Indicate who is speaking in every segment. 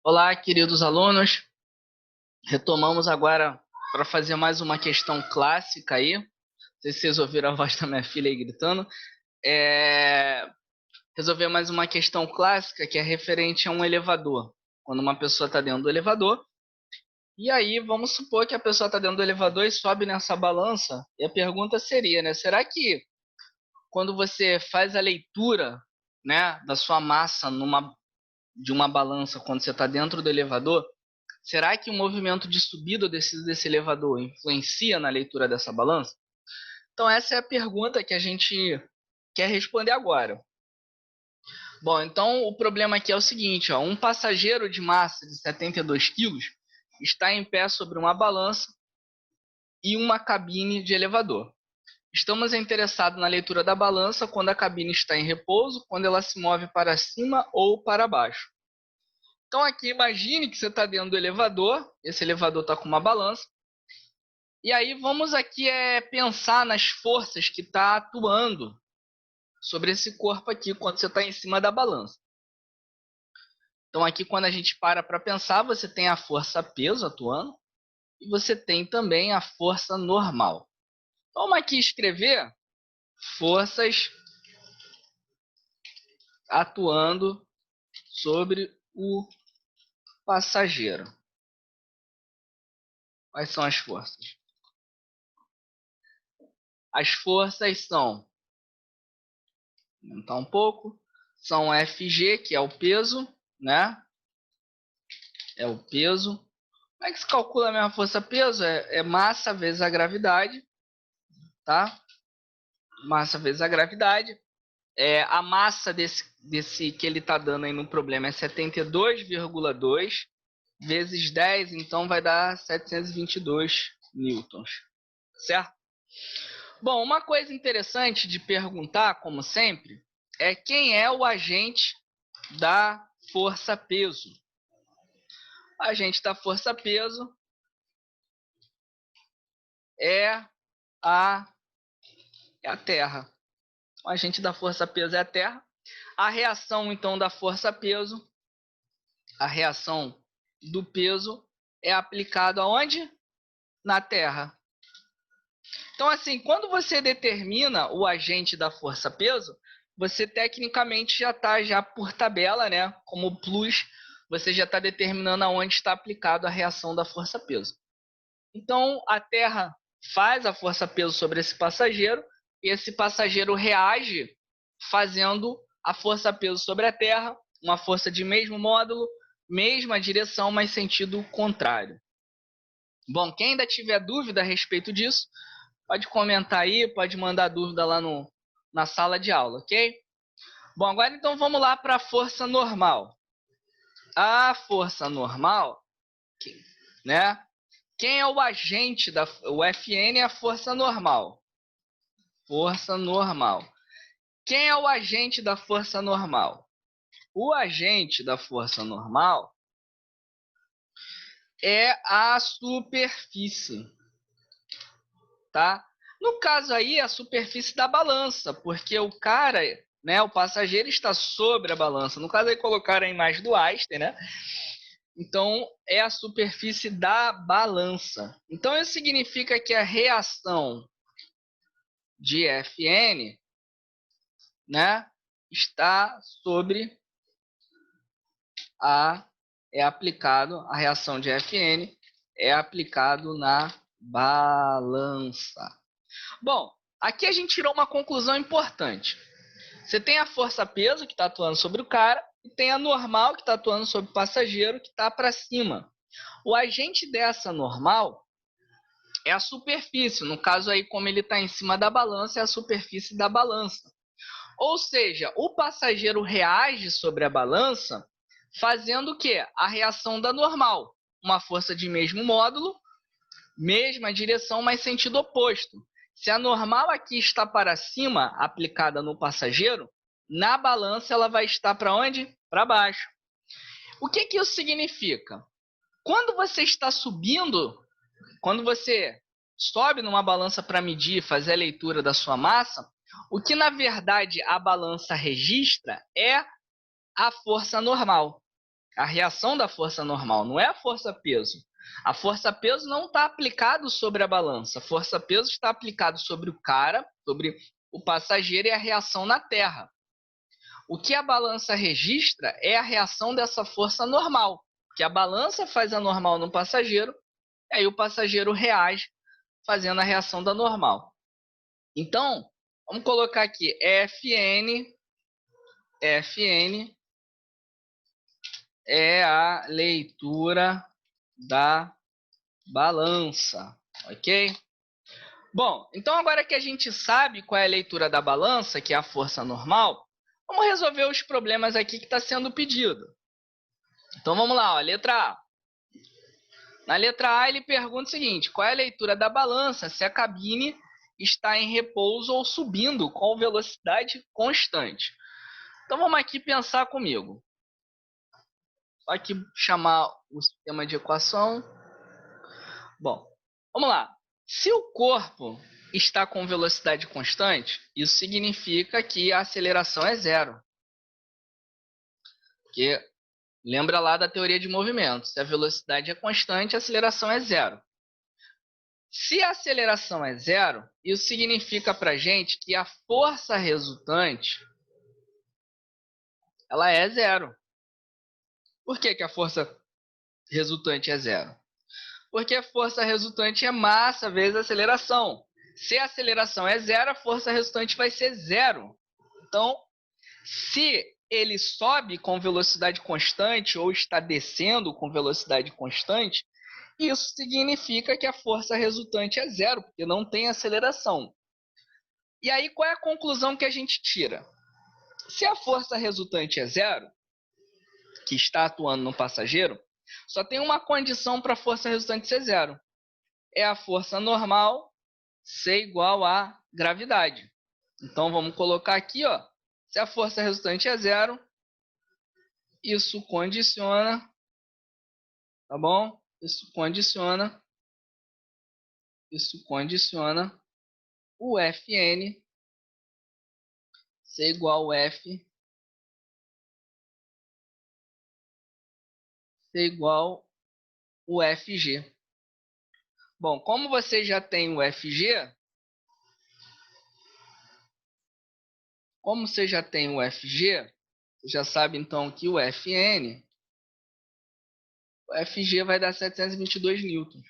Speaker 1: Olá, queridos alunos. Retomamos agora para fazer mais uma questão clássica aí. Não sei se vocês ouviram a voz da minha filha aí gritando. Resolver mais uma questão clássica que é referente a um elevador. Quando uma pessoa está dentro do elevador, e aí vamos supor que a pessoa está dentro do elevador e sobe nessa balança. E a pergunta seria, né? Será que quando você faz a leitura, né, da sua massa de uma balança quando você está dentro do elevador, será que o movimento de subida ou descida desse elevador influencia na leitura dessa balança? Então, essa é a pergunta que a gente quer responder agora. Bom, então o problema aqui é o seguinte: ó, um passageiro de massa de 72 quilos está em pé sobre uma balança e uma cabine de elevador. Estamos interessados na leitura da balança quando a cabine está em repouso, quando ela se move para cima ou para baixo. Então, aqui, imagine que você está dentro do elevador, esse elevador está com uma balança. E aí vamos aqui pensar nas forças que está atuando sobre esse corpo aqui quando você está em cima da balança. Então aqui quando a gente para pensar, você tem a força peso atuando e você tem também a força normal. Então, vamos aqui escrever forças atuando sobre o passageiro. Quais são as forças? As forças são, vou aumentar um pouco, são Fg, que é o peso, né? É o peso. Como é que se calcula a mesma força-peso? É massa vezes a gravidade, tá? Massa vezes a gravidade. A massa desse que ele está dando aí no problema é 72,2 vezes 10, então vai dar 722 newtons, certo? Bom, uma coisa interessante de perguntar, como sempre, é quem é o agente da força-peso. O agente da força-peso é a, é a Terra. O agente da força-peso é a Terra. A reação, então, da força-peso, a reação do peso é aplicada aonde? Na Terra. Então, assim, quando você determina o agente da força-peso, você tecnicamente já está já por tabela, né? Como plus, você já está determinando aonde está aplicado a reação da força-peso. Então, a Terra faz a força-peso sobre esse passageiro e esse passageiro reage fazendo a força-peso sobre a Terra, uma força de mesmo módulo, mesma direção, mas sentido contrário. Bom, quem ainda tiver dúvida a respeito disso, pode comentar aí, pode mandar dúvida lá na sala de aula, ok? Bom, agora então vamos lá para a força normal. A força normal, né? Quem é o agente da... O Fn é a força normal. Força normal. Quem é o agente da força normal? O agente da força normal é a superfície, tá? No caso aí, a superfície da balança, porque o cara, né, o passageiro está sobre a balança. No caso aí colocaram a imagem do Einstein, né? Então, é a superfície da balança. Então, isso significa que a reação de Fn, né, está sobre a é aplicado a reação de Fn é aplicado na balança. Bom, aqui a gente tirou uma conclusão importante. Você tem a força-peso que está atuando sobre o cara e tem a normal que está atuando sobre o passageiro que está para cima. O agente dessa normal é a superfície. No caso aí, como ele está em cima da balança, é a superfície da balança. Ou seja, o passageiro reage sobre a balança fazendo o quê? A reação da normal. Uma força de mesmo módulo, mesma direção, mas sentido oposto. Se a normal aqui está para cima, aplicada no passageiro, na balança ela vai estar para onde? Para baixo. O que isso significa? Quando você está subindo, quando você sobe numa balança para medir, fazer a leitura da sua massa, o que na verdade a balança registra é a força normal. A reação da força normal, não é a força-peso. A força-peso não está aplicado sobre a balança. A força-peso está aplicado sobre o cara, sobre o passageiro e a reação na Terra. O que a balança registra é a reação dessa força normal, que a balança faz a normal no passageiro, e aí o passageiro reage fazendo a reação da normal. Então, vamos colocar aqui Fn é a leitura da balança, ok? Bom, então agora que a gente sabe qual é a leitura da balança, que é a força normal, vamos resolver os problemas aqui que está sendo pedido. Então vamos lá, ó, letra A. Na letra A ele pergunta o seguinte, qual é a leitura da balança se a cabine está em repouso ou subindo com velocidade constante? Então vamos aqui pensar comigo. Só aqui chamar o sistema de equação. Bom, vamos lá. Se o corpo está com velocidade constante, isso significa que a aceleração é zero. Porque lembra lá da teoria de movimento. Se a velocidade é constante, a aceleração é zero. Se a aceleração é zero, isso significa para a gente que a força resultante ela é zero. Por que a força resultante é zero? Porque a força resultante é massa vezes aceleração. Se a aceleração é zero, a força resultante vai ser zero. Então, se ele sobe com velocidade constante ou está descendo com velocidade constante, isso significa que a força resultante é zero, porque não tem aceleração. E aí, qual é a conclusão que a gente tira? Se a força resultante é zero, que está atuando no passageiro, só tem uma condição para a força resultante ser zero. É a força normal ser igual à gravidade. Então, vamos colocar aqui, ó, se a força resultante é zero, isso condiciona, tá bom? Isso condiciona o Fn ser igual ao F ser igual ao Fg. Bom, como você já tem o Fg, você já sabe então que o Fg vai dar 722 newtons.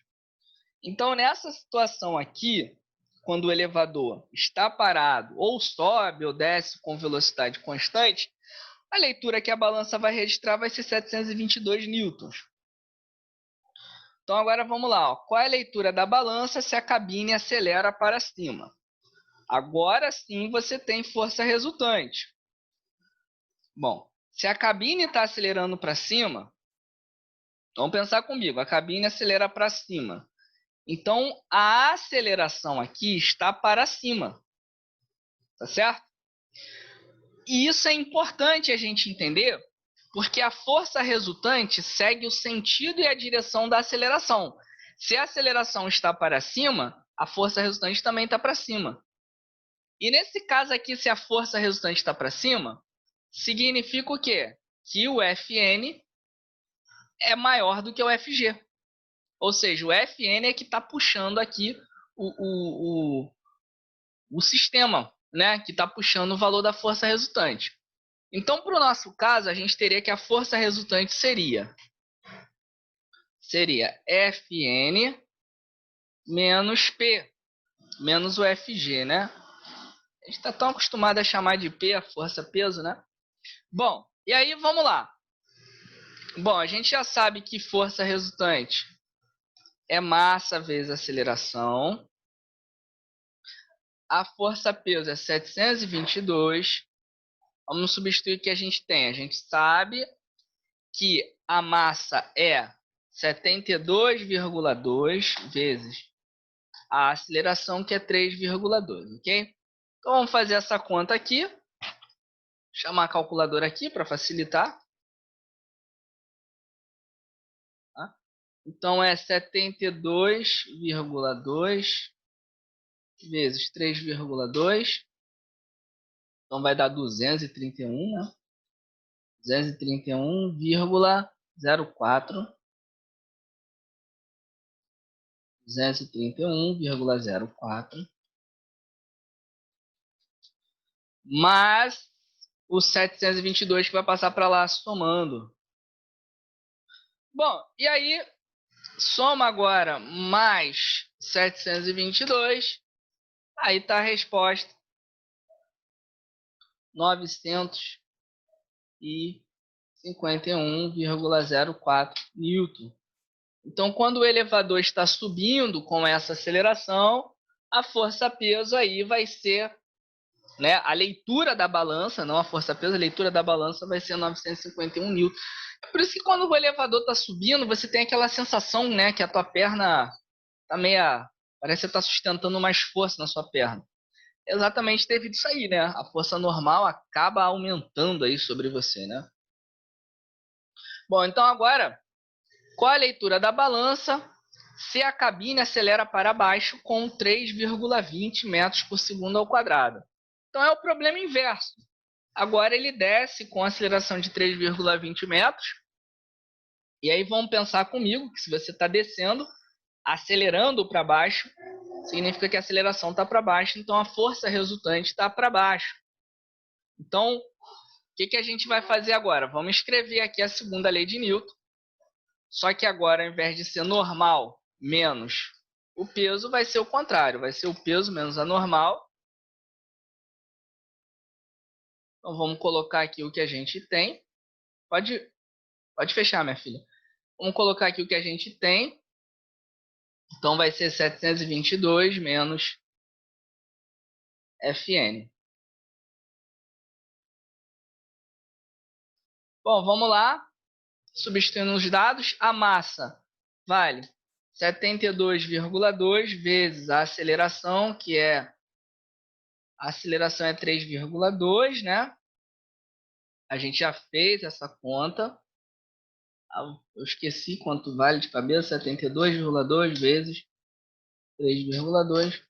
Speaker 1: Então, nessa situação aqui, quando o elevador está parado, ou sobe ou desce com velocidade constante, a leitura que a balança vai registrar vai ser 722 newtons. Então, agora vamos lá. Ó. Qual é a leitura da balança se a cabine acelera para cima? Agora sim você tem força resultante. Bom, se a cabine está acelerando para cima, vamos pensar comigo, a cabine acelera para cima. Então, a aceleração aqui está para cima. Tá certo? E isso é importante a gente entender, porque a força resultante segue o sentido e a direção da aceleração. Se a aceleração está para cima, a força resultante também está para cima. E nesse caso aqui, se a força resultante está para cima, significa o quê? Que o Fn é maior do que o Fg. Ou seja, o Fn é que está puxando aqui o sistema, né? Que está puxando o valor da força resultante. Então, para o nosso caso, a gente teria que a força resultante seria Fn menos P, menos o Fg, né? A gente está tão acostumado a chamar de P a força-peso, né? Bom, e aí vamos lá. Bom, a gente já sabe que força resultante é massa vezes aceleração. A força-peso é 722. Vamos substituir o que a gente tem. A gente sabe que a massa é 72,2 vezes a aceleração, que é 3,2, ok? Então, vamos fazer essa conta aqui. Chamar a calculadora aqui para facilitar. Tá? Então, é 72,2 vezes 3,2. Então, vai dar 231, né? 231,2. 0,4, 231,04, mais o 722 que vai passar para lá somando. Bom, e aí, soma agora mais 722, aí está a resposta. 951,04 newton. Então, quando o elevador está subindo com essa aceleração, a força-peso aí vai ser, né, a leitura da balança, não a força-peso, a leitura da balança vai ser 951 newton. É por isso que quando o elevador está subindo, você tem aquela sensação, né, que a tua perna tá meia, parece que você está sustentando mais força na sua perna. Exatamente devido a isso aí, né? A força normal acaba aumentando aí sobre você, né? Bom, então agora, qual a leitura da balança se a cabine acelera para baixo com 3,20 metros por segundo ao quadrado? Então é o problema inverso. Agora ele desce com aceleração de 3,20 metros. E aí vamos pensar comigo que se você está descendo, acelerando para baixo, significa que a aceleração está para baixo, então a força resultante está para baixo. Então, o que a gente vai fazer agora? Vamos escrever aqui a segunda lei de Newton. Só que agora, ao invés de ser normal menos o peso, vai ser o contrário. Vai ser o peso menos a normal. Então, vamos colocar aqui o que a gente tem. Pode fechar, minha filha. Vamos colocar aqui o que a gente tem. Então, vai ser 722 menos Fn. Bom, vamos lá. Substituindo os dados, a massa vale 72,2 vezes a aceleração, que é a aceleração é 3,2, né? A gente já fez essa conta. Eu esqueci quanto vale de cabeça, 72,2 vezes 3,2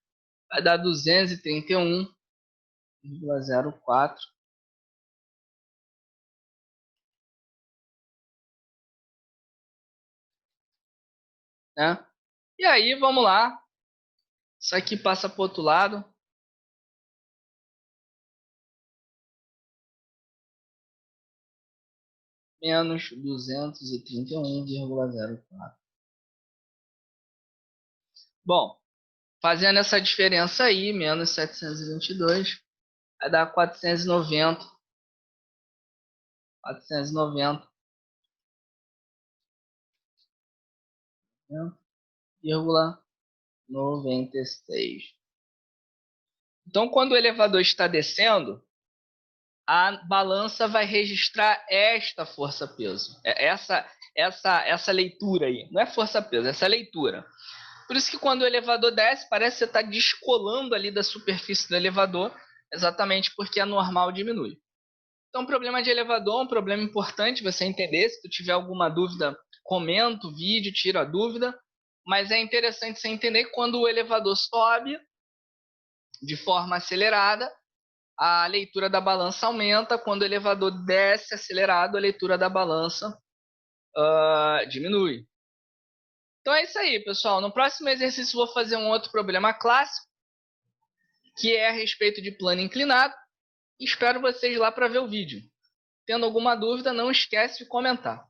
Speaker 1: vai dar 231,04. Né? E aí, vamos lá. Isso aqui passa para o outro lado. Menos 231,04. Bom, fazendo essa diferença aí, menos 722, vai dar 490. 490,96. Então, quando o elevador está descendo, a balança vai registrar esta força-peso. Essa leitura aí. Não é força-peso, essa leitura. Por isso que quando o elevador desce, parece que você está descolando ali da superfície do elevador, exatamente porque a normal diminui. Então, problema de elevador é um problema importante você entender. Se tu tiver alguma dúvida, comenta o vídeo, tira a dúvida. Mas é interessante você entender que quando o elevador sobe de forma acelerada, a leitura da balança aumenta. Quando o elevador desce acelerado, a leitura da balança diminui. Então é isso aí, pessoal. No próximo exercício vou fazer um outro problema clássico, que é a respeito de plano inclinado. Espero vocês lá para ver o vídeo. Tendo alguma dúvida, não esquece de comentar.